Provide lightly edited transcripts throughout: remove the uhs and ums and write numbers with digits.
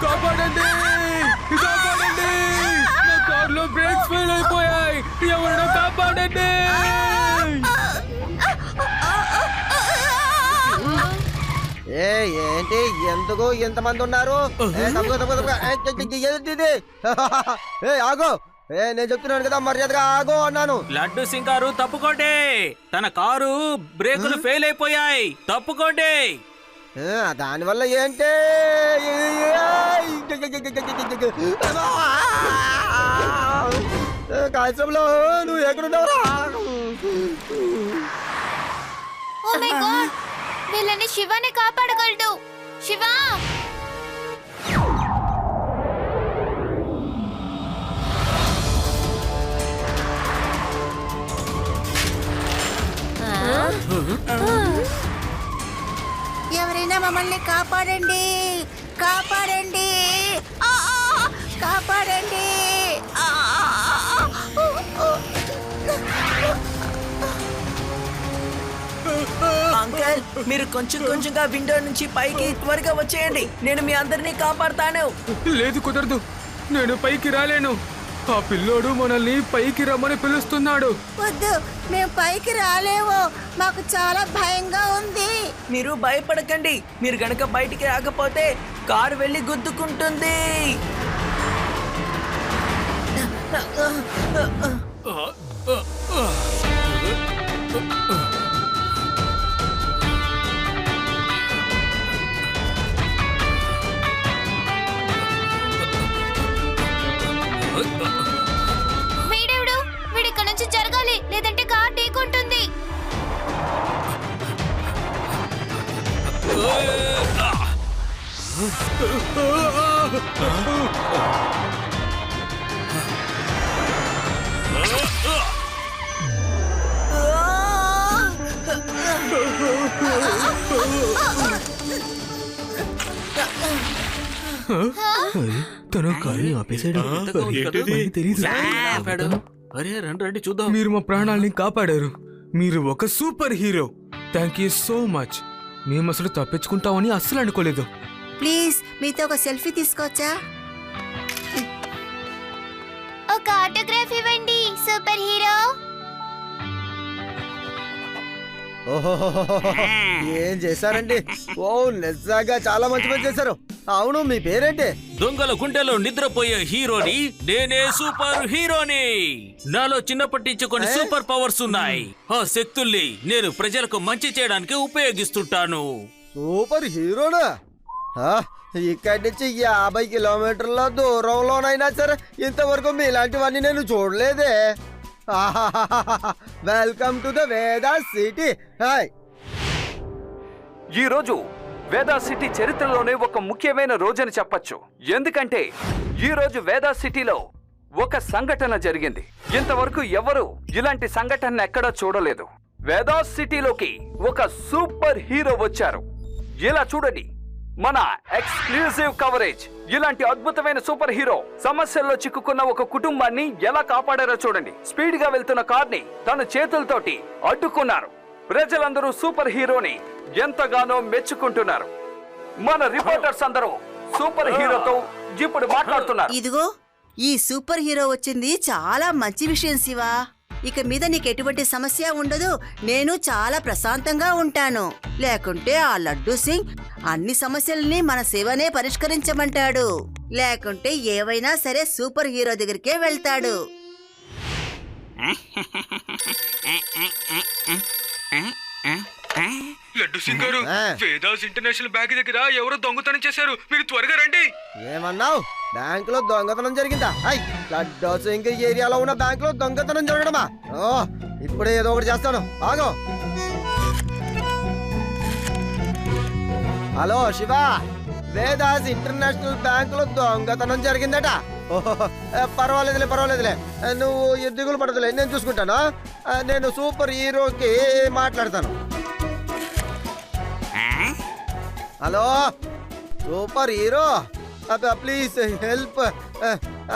కాపాడండి, కాపాడండి, నా కార్లో బ్రేక్స్ ఫెయిల్ అయిపోయాయి, ఎవరైనా కాపాడండి. ఏంటి ఎందుకు ఎంతమంది ఉన్నారు? ఆగో, నేను చెప్తున్నాను కదా మర్యాదగా ఆగో అన్నాను. లడ్డు సింగ్ గారు తప్పుకోండి, తన కారు బ్రేకులు ఫెయిల్ అయిపోయాయి, తప్పుకోండి. దానివల్ల ఏంటి? కాశంలో నువ్వు ఎక్కడున్నావురా? ఓ మై గాడ్, వీళ్ళని శివానే కాపాడగలడు. శివా! ఎవరైనా మమ్మల్ని కాపాడండి, కాపాడండి, కాపాడండి. అంకల్, మీరు కొంచెం కొంచెంగా విండో నుంచి పైకి త్వరగా వచ్చేయండి, నేను మీ అందరినీ కాపాడతాను. లేదు, కుదరదు, నేను పైకి రాలేను. ఆ పిల్లోడు మనల్ని పైకి రమ్మని పిలుస్తున్నాడు. వద్దు, మేము పైకి రాలేము, మాకు చాలా భయంగా ఉంది. మీరు భయపడకండి, మీరు గనక బయటికి రాకపోతే కారు వెళ్ళి గుద్దుకుంటుంది. వీడెవడు? వీడిక్కడ నుంచి జరగాలి, లేదంటే కార్ ఢీకొంటుంది. తన కారు ఆపేసాడు. అరే రండి రండి చూద్దాం. మీరు మా ప్రాణాలని కాపాడారు. మీరు ఒక super hero. Thank you so much. మేము అసలు తప్పించుకుంటామని అస్సలు అనుకోలేదు. ప్లీజ్ మీతో ఒక సెల్ఫీ తీసుకోవచ్చా? ఒక ఆటోగ్రాఫ్ ఇవ్వండి సూపర్ హీరో. ఏం చేశారండి? ఓ నిజంగా చాలా మంచి పని చేశారు. అవును, మీ పేరేంటి? దొంగల గుండెలో నిద్రపోయే హీరోని నేనే, సూపర్ హీరోని. నాలో చిన్నప్పటి నుంచి కొన్ని సూపర్ పవర్స్ ఉన్నాయి. ఆ శక్తుల్ని నేను ప్రజలకు మంచి చేయడానికి ఉపయోగిస్తుంటాను. సూపర్ హీరోనా? ఇక్కడి నుంచి 50 కిలోమీటర్ల దూరంలోనైనా సరే ఇంతవరకు మీలాంటివన్నీ నేను చూడలేదే. Welcome to the Veda city. ఈ రోజు వేదా సిటీ చరిత్రలోనే ఒక ముఖ్యమైన రోజని చెప్పొచ్చు. ఎందుకంటే ఈ రోజు వేదా సిటీలో ఒక సంఘటన జరిగింది. ఇంతవరకు ఎవరు ఇలాంటి సంఘటన ఎక్కడా చూడలేదు. వేదా సిటీలోకి ఒక సూపర్ హీరో వచ్చారు. ఇలా చూడండి, మన ఎక్స్క్లూజివ్ కవరేజ్. ఇలాంటి అద్భుతమైన సూపర్ హీరో సమస్యల్లో చిక్కుకున్న ఒక కుటుంబాన్ని ఎలా కాపాడారో చూడండి. స్పీడ్ గా వెళ్తున్న కార్ని తన చేతులతోటి అడ్డుకున్నారు. ప్రజలందరూ సూపర్ హీరోని ఎంతగానో మెచ్చుకుంటున్నారు. మన రిపోర్టర్స్ అందరూ సూపర్ హీరోతో ఇప్పుడు మాట్లాడుతున్నారు. ఇదిగో, ఈ సూపర్ హీరో వచ్చింది చాలా మంచి విషయం శివ. ఇక మీద నీకు ఎటువంటి సమస్య ఉండదు. నేను చాలా ప్రశాంతంగా ఉంటాను. లేకుంటే ఆ లడ్డూ సింగ్ అన్ని సమస్యల్ని మన శివనే పరిష్కరించమంటాడు. లేకుంటే ఏవైనా సరే సూపర్ హీరో దగ్గరికే వెళ్తాడు. లడ్డు సింగ్ గారు, వేదాస్ ఇంటర్నేషనల్ బ్యాంక్ దగ్గర ఎవరో దొంగతనం చేశారు, మీరు త్వరగా రండి. ఏమన్నావు? బ్యాంకులో దొంగతనం జరిగిందా? లడ్డు సింగ్ ఏరియాలో ఉన్న బ్యాంకులో దొంగతనం జరగడమా? ఇప్పుడే ఏదో ఒకటి చేస్తాను, ఆగో. హలో శివ, వేదాస్ ఇంటర్నేషనల్ బ్యాంకులో దొంగతనం జరిగిందట. పర్వాలేదులే, నువ్వు దిగులు పడదులే, నేను చూసుకుంటాను. నేను సూపర్ హీరోకి మాట్లాడతాను. Hello super hero, please help.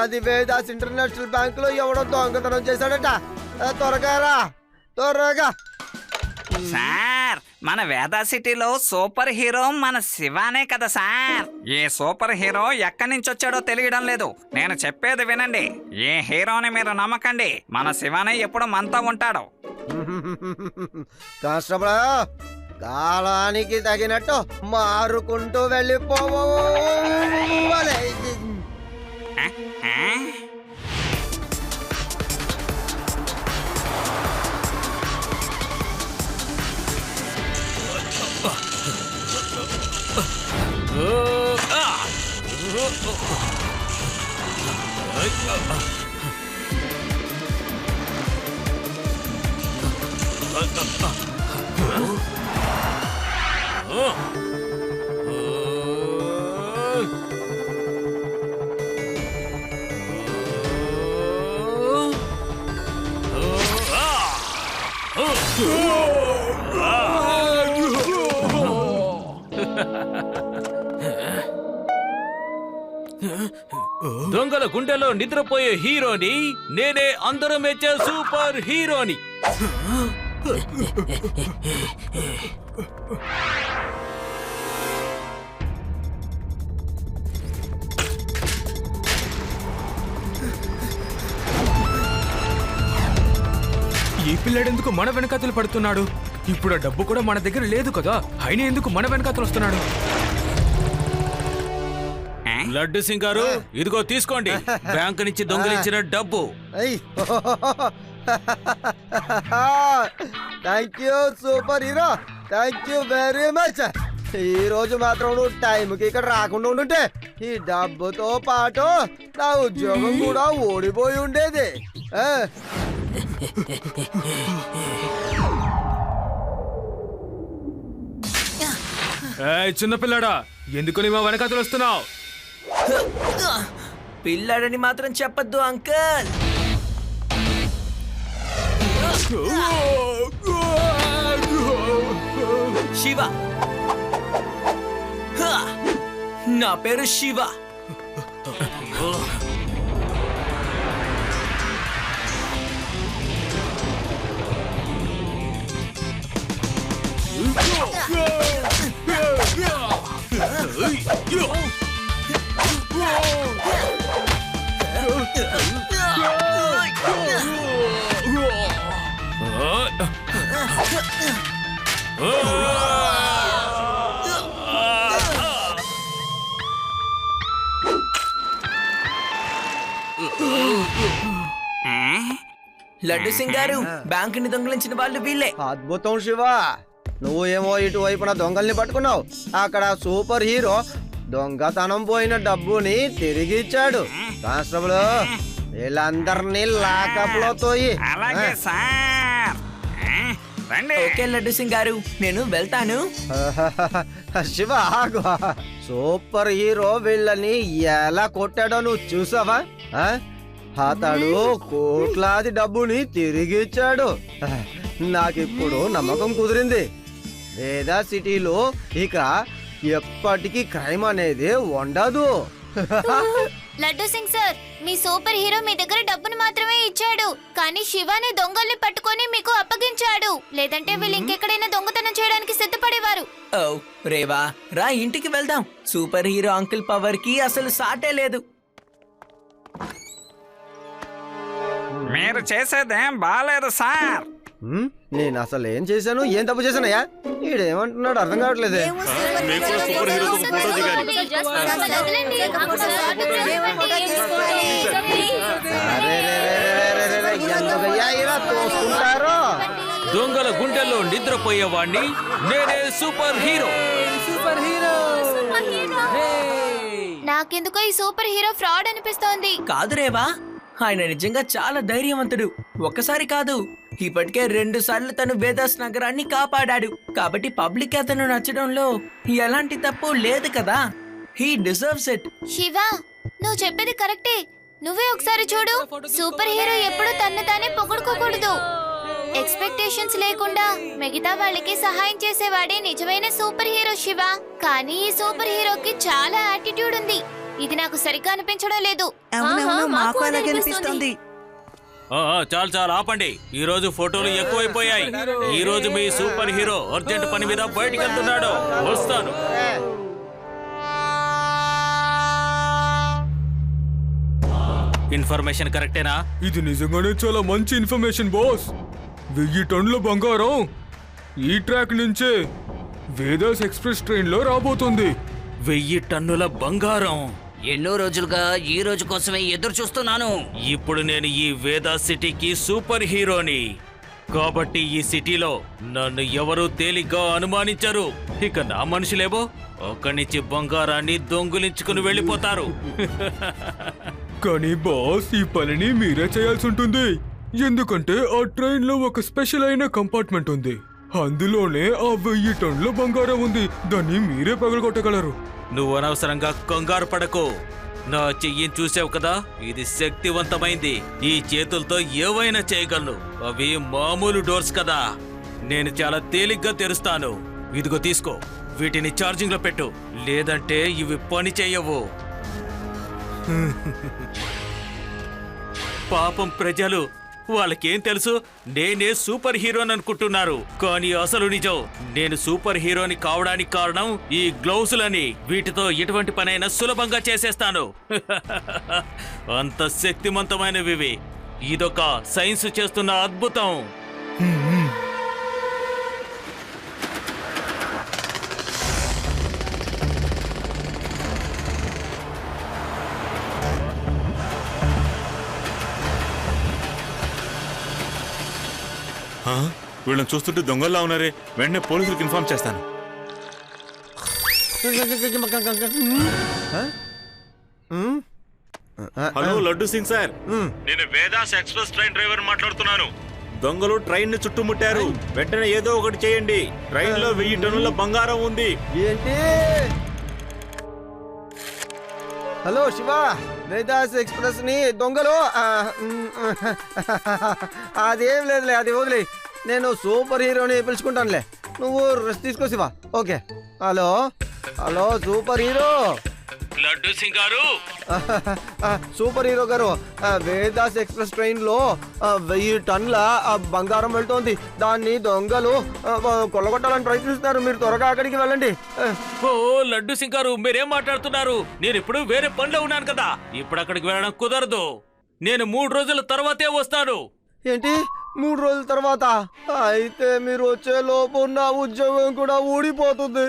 అది వేదాస్ ఇంటర్నేషనల్ బ్యాంకులో ఎవడో దొంగతనం చేశాడట. త్వరగా రా, త్వరగా. సార్, మన వేదా సిటీలో సూపర్ హీరో మన శివానే కదా సార్. ఏ సూపర్ హీరో ఎక్కడి నుంచి వచ్చాడో తెలియడం లేదు. నేను చెప్పేది వినండి. ఏ హీరోని మీరు నమ్మకండి. మన శివానే ఎప్పుడు మనతో ఉంటాడు. కానిస్టేబుల్, కాలానికి తగినట్టు మారుకుంటూ వెళ్ళిపోవాలి. ఆ? ఆ? దొంగల గుండెలో నిద్రపోయే హీరోని నేనే, అందరూ మెచ్చే సూపర్ హీరోని. ఈ పిల్లాడెందుకు మన వెనకాతలు పడుతున్నాడు? ఇప్పుడు ఆ డబ్బు కూడా మన దగ్గర లేదు కదా, అయినా ఎందుకు మన వెనకాతలు వస్తున్నాడు? లడ్డు సింగ్ గారు, ఇదిగో తీసుకోండి, బ్యాంకు నుంచి దొంగిలించిన డబ్బు. Thank you super hero, thank you very much. ఈ రోజు మాత్రం నువ్వు టైంకి ఇక్కడ రాకుండా ఉండుంటే ఈ డబ్బుతో పాటు నా ఉద్యోగం కూడా ఓడిపోయి ఉండేది. చిన్నపిల్లాడా, ఎందుకు నీ మా వెనకాతలు వస్తున్నావు? పిల్లాడని మాత్రం చెప్పొద్దు అంకల్. శివ, నా పేరు శివ. లడ్డు సింగ్ గారు, బ్యాంకుని దొంగిలించిన వాళ్ళు వీళ్ళే. అద్భుతం శివ, నువ్వు ఏమో ఇటువైపున దొంగల్ని పట్టుకున్నావు, అక్కడ సూపర్ హీరో దొంగతనం పోయిన డబ్బుని తిరిగి ఇచ్చాడు. కానిస్టేబుల్, వీళ్ళందరినీ లాకప్ లో తోయి. అలాగే సార్. రండి. ఓకే లడ్డు సింగ్ గారు, నేను వెళ్తాను. శివ ఆగు. సూపర్ హీరో వీళ్ళని ఎలా కొట్టాడో నువ్వు చూసావా? అతడు కోట్లాది డబ్బుని తిరిగి ఇచ్చాడు. నాకిప్పుడు నమ్మకం కుదిరింది. వేదా సిటీలో ఇక ఎప్పటికీ క్రైమ్ అనేది ఉండదు. లడ్డు సింగ్ సార్, మీ సూపర్ హీరో మీ దగ్గర డబ్బును మాత్రమే ఇచ్చాడు, కానీ శివాని దొంగల్ని పట్టుకొని మీకు అప్పగించాడు. లేదంటే వీళ్ళు ఇంకెక్కడైనా దొంగతనం చేయడానికి సిద్ధపడేవారు. ఓ రేవా, రా ఇంటికి వెళ్దాం. సూపర్ హీరో అంకుల్ పవర్ కి అసలు సాటే లేదు. మీరు చేసేదేం బాలేదు సార్. నేను అసలు ఏం చేశాను, ఏం తప్పు చేశానయ్యా? ఈడేమంటున్నాడు అర్థం కావట్లేదు. దొంగల గుండెల్లో నిద్రపోయేవాణ్ణి నేనే, సూపర్ హీరో. నాకెందుకో ఈ సూపర్ హీరో ఫ్రాడ్ అనిపిస్తోంది. కాదు రేవా, ఆయన నిజంగా చాలా ధైర్యవంతుడు. ఒక్కసారి కాదు, ఇప్పటికే 2 సార్లు తను వేదాస్ నగరాన్ని కాపాడాడు. కాబట్టి పబ్లిక్ అతను నచ్చడంలో ఎలాంటి తప్పు లేదు కదా. He deserves it. శివ, నువ్వు చెప్పేది కరెక్టే. నువ్వే ఒకసారి చూడు, సూపర్ హీరో ఎప్పుడు తన్ను తానే పొగుడుకోకూడదు. ఎక్స్పెక్టేషన్స్ లేకుండా మిగతా వాళ్ళకి సహాయం చేసేవాడే నిజమైన సూపర్ హీరో శివ. కానీ ఈ సూపర్ హీరోకి చాలా యాటిట్యూడ్ ఉంది. ఇది నాకు సరిగ్గా అనిపించడం లేదు. అవునవును, మాకు అలాగే అనిపిస్తుంది. చాలు చాలు ఆపండి. ఈ రోజు ఫోటోలు ఎక్కువైపోయాయి. ఈ రోజు మీ సూపర్ హీరో అర్జెంట్ పని మీద బయటికి వెళ్తున్నాడు. వస్తాను. ఇన్ఫర్మేషన్ కరెక్టేనా? ఇది నిజంగానే చాలా మంచి ఇన్ఫర్మేషన్ బాస్. 1000 టన్నుల బంగారం ఈ ట్రాక్ నుంచే వేదాస్ ఎక్స్ప్రెస్ ట్రైన్ లో రాబోతుంది. 1000 టన్నుల బంగారం. ఎన్నో రోజులుగా ఈ రోజు కోసమే ఎదురు చూస్తున్నాను. ఇప్పుడు నేను ఈ వేదా సిటీకి సూపర్ హీరోని కాబట్టి ఈ సిటీలో నన్ను ఎవరూ తేలిగ్గా అనుమానించరు. ఇక నా మనుషులేమో అక్కడి నుంచి బంగారాన్ని దొంగిలించుకుని వెళ్ళిపోతారు. కానీ బాస్ ఈ పనిని మీరే చేయాల్సి ఉంటుంది. ఎందుకంటే ఆ ట్రైన్ లో ఒక స్పెషల్ అయిన కంపార్ట్మెంట్ ఉంది. అందులోనే ఆ 1000 టన్నుల బంగారం ఉంది. దాన్ని మీరే పగలగొట్టగలరు. నువ్వు అనవసరంగా కంగారు పడకు. నా చెయ్యిని చూసావు కదా, ఇది శక్తివంతమైంది. ఈ చేతులతో ఏవైనా చేయగలను. అవి మామూలు డోర్స్ కదా, నేను చాలా తేలిగ్గా తెరుస్తాను. ఇదిగో తీసుకో, వీటిని ఛార్జింగ్ లో పెట్టు, లేదంటే ఇవి పని చేయవు. పాపం ప్రజలు, వాళ్ళకేం తెలుసు, నేనే సూపర్ హీరోని అనుకుంటున్నారు. కానీ అసలు నిజం, నేను సూపర్ హీరోని కావడానికి కారణం ఈ గ్లౌసులని. వీటితో ఎటువంటి పనైనా సులభంగా చేసేస్తాను. అంత శక్తివంతమైనవి. ఇదొక సైన్స్ చేస్తున్న అద్భుతం. వీళ్ళని చూస్తుంటే దొంగల్లా ఉన్నారే. వెంటనే పోలీసులకు ఇన్ఫార్మ్ చేస్తాను. హలో లడ్డు సింగ్ సార్, నేను వేదాస్ ఎక్స్ప్రెస్ ట్రైన్ డ్రైవర్ మాట్లాడుతున్నాను. దొంగలు ట్రైన్ ని చుట్టుముట్టారు. వెంటనే ఏదో ఒకటి చేయండి. ట్రైన్ లో 1000 టన్నుల బంగారం ఉంది. ఏంటి? హలో శివ, వేదాస్ ఎక్స్ప్రెస్ ని దొంగలు అదేం లేదులే, అది వదిలే. నేను సూపర్ హీరోని పిలుచుకుంటానులే, నువ్వు రెస్ట్ తీసుకో Shiva. Okay. Hello hello super hero. Laddu Singh గారు, సూపర్ హీరో గారు, వేదాస్ ఎక్స్ప్రెస్ ట్రైన్ లో 1000 టన్నుల బంగారం వెళ్తోంది. దాన్ని దొంగలు కొల్లగొట్టాలని ప్రయత్నిస్తున్నారు. మీరు త్వరగా అక్కడికి వెళ్ళండి. ఓ లడ్డు సింగ్ గారు, మీరేం మాట్లాడుతున్నారు? నేను ఇప్పుడు వేరే పనిలో ఉన్నాను కదా, ఇప్పుడు అక్కడికి వెళ్ళడం కుదరదు. నేను 3 రోజుల తర్వాతే వస్తాను. ఏంటి 3 రోజుల తర్వాత? అయితే మీరు వచ్చే లోపు నా ఉద్యోగం కూడా ఊడిపోతుంది.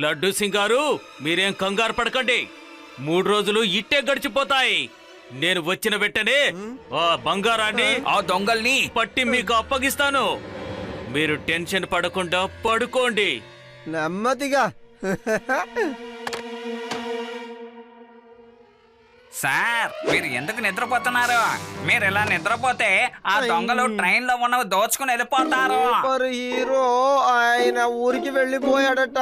లడ్డు సింగ్ గారు, మీరేం కంగారు పడకండి. 3 రోజులు ఇట్టే గడిచిపోతాయి. నేను వచ్చిన వెంటనే ఆ బంగారాన్ని, ఆ దొంగల్ని పట్టి మీకు అప్పగిస్తాను. మీరు టెన్షన్ పడకుండా పడుకోండి. నెమ్మదిగా. సార్, మీరు ఎందుకు నిద్రపోతున్నారు? మీరు ఇలా నిద్రపోతే ఆ దొంగలు ట్రైన్ లో ఉన్నవి దోచుకుని వెళ్ళిపోతారు. సూపర్ హీరో ఆయన ఊరికి వెళ్ళిపోయాడట.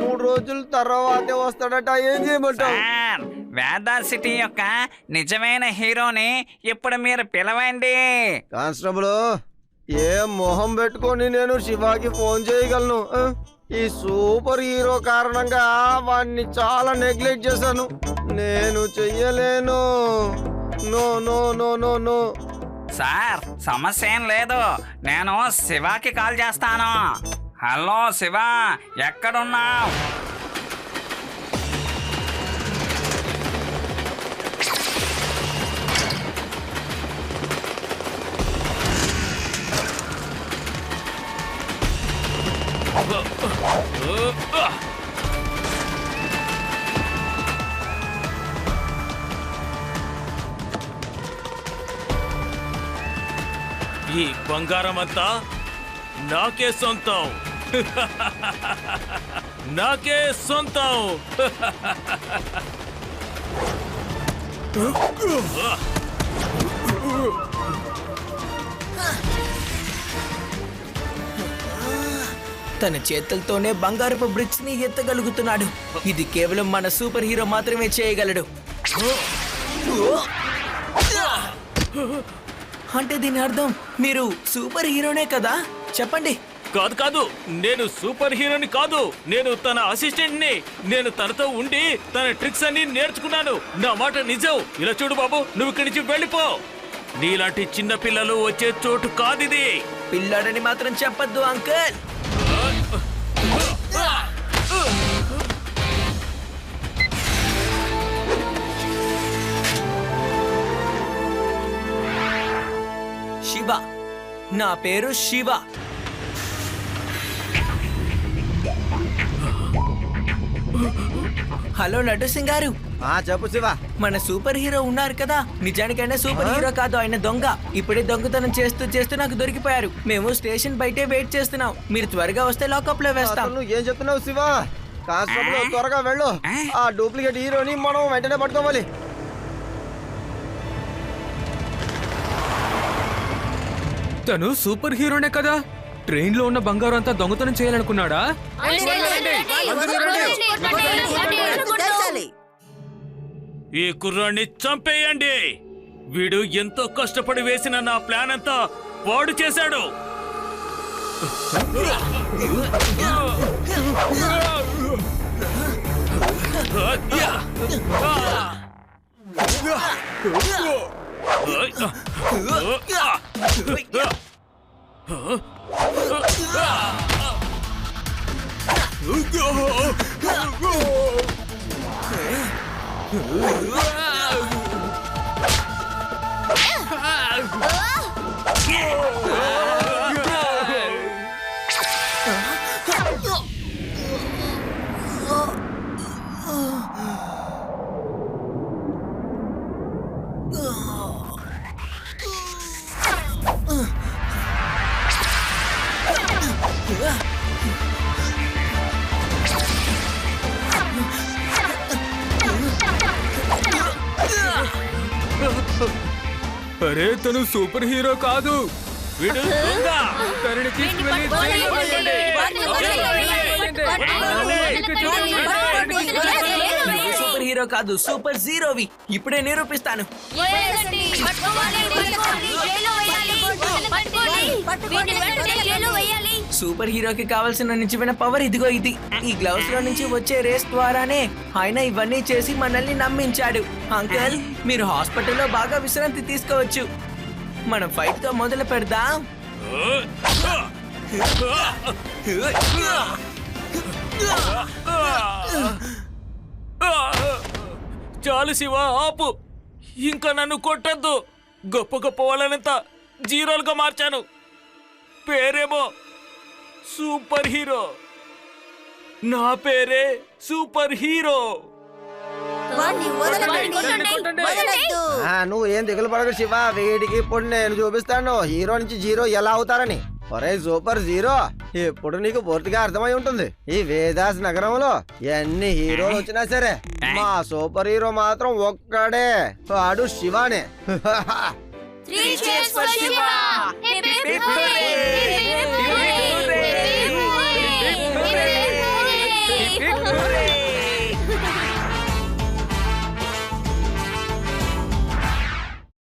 3 రోజుల తర్వాతే వస్తాడట. ఏం చేయమంటావు? సార్, వేదా సిటీ యొక్క నిజమైన హీరోని ఇప్పుడు మీరు పిలవండి. కానిస్టేబుల్, ఏ మొహం పెట్టుకొని నేను శివాకి ఫోన్ చేయగలను? ఈ సూపర్ హీరో కారణంగా వాడిని చాలా నెగ్లెక్ట్ చేశాను. నేను చెయ్యలేను. No no no no no. Sir, సమస్య ఏం లేదు. నేను శివాకి కాల్ చేస్తాను. హలో శివ, ఎక్కడున్నావు? ఈ బంగారం అంతా నాకే సొంతం. నాకే సొంతం. తన చేతులతోనే బంగారపు బ్రిక్స్ ని ఎత్తగలుగుతున్నాడు. ఇది కేవలం మన సూపర్ హీరో మాత్రమే చేయగలడు. అంటే దీని అర్థం మీరు సూపర్ హీరోనే కదా? చెప్పండి. కాదు కాదు, నేను సూపర్ హీరోని కాదు, నేను తన అసిస్టెంట్ ని. నేను తనతో ఉండి తన ట్రిక్స్ అన్ని నేర్చుకున్నాను. నా మాట నిజం. ఇలా చూడు బాబు, నువ్వు ఇక్కడి నుంచి వెళ్ళిపో. నీలాంటి చిన్న పిల్లలు వచ్చే చోటు కాదిది. పిల్లాడని మాత్రం చెప్పొద్దు అంకుల్. శివ, నా పేరు శివ. హలో లడ్డు సింగ్ గారు. చెప్పు శివ. మన సూపర్ హీరో ఉన్నారు కదా, నిజానికి ఆయన సూపర్ హీరో కాదు, ఆయన దొంగ. ఇప్పుడే దొంగతనం చేస్తూ నాకు దొరికిపోయారు. మేము స్టేషన్ బయటే వెయిట్ చేస్తున్నాం. మీరు త్వరగా వస్తే లాకప్ లో వేస్తాం. నువ్వు ఏం చెప్తున్నావు శివ? కానిస్టేబుల్ త్వరగా వెళ్ళు. ఆ డూప్లికేట్ హీరోని మనం వెంటనే పట్టుకోవాలి. తను సూపర్ హీరోనే కదా? ట్రైన్ లో ఉన్న బంగారం అంతా దొంగతనం చేయాలనుకున్నాడా? ఈ కుర్రాన్ని చంపేయండి. వీడు ఎంతో కష్టపడి వేసిన నా ప్లాన్ అంతా వాడు చేశాడు. అరే, తను సూపర్ హీరో కాదు. వీడు దొంగ. తనని తీసుకువెళ్ళి జైల్లో వేయండి. సూపర్ హీరో కాదు, సూపర్ జీరోవి. ఇప్పుడే నిరూపిస్తాను. సూపర్ హీరోకి కావాల్సిన నిజమైన పవర్ ఇదిగో ఇది. ఈ గ్లౌస్ లో నుంచి వచ్చే రేస్ ద్వారానే ఆయన ఇవన్నీ చేసి మనల్ని నమ్మించాడు. అంకల్, మీరు హాస్పిటల్లో బాగా విశ్రాంతి తీసుకోవచ్చు. మనం ఫైట్ తో మొదలు పెడదాం. చాలు శివ, ఆపు. ఇంకా నన్ను కొట్టద్దు. గొప్ప గొప్ప వాళ్ళనంతా జీరోలుగా మార్చాను. పేరేమో సూపర్ హీరో. నా పేరే సూపర్ హీరో. నువ్వు ఏం దిగులు పడకు శివ. వీడికి ఇప్పుడు నేను చూపిస్తాను హీరో నుంచి జీరో ఎలా అవుతారని. ఒరే సూపర్ జీరో, ఇప్పుడు నీకు పూర్తిగా అర్థమై ఉంటుంది. ఈ వేదాస్ నగరంలో ఎన్ని హీరోలు వచ్చినా సరే మా సూపర్ హీరో మాత్రం ఒక్కడే, వాడు శివానే.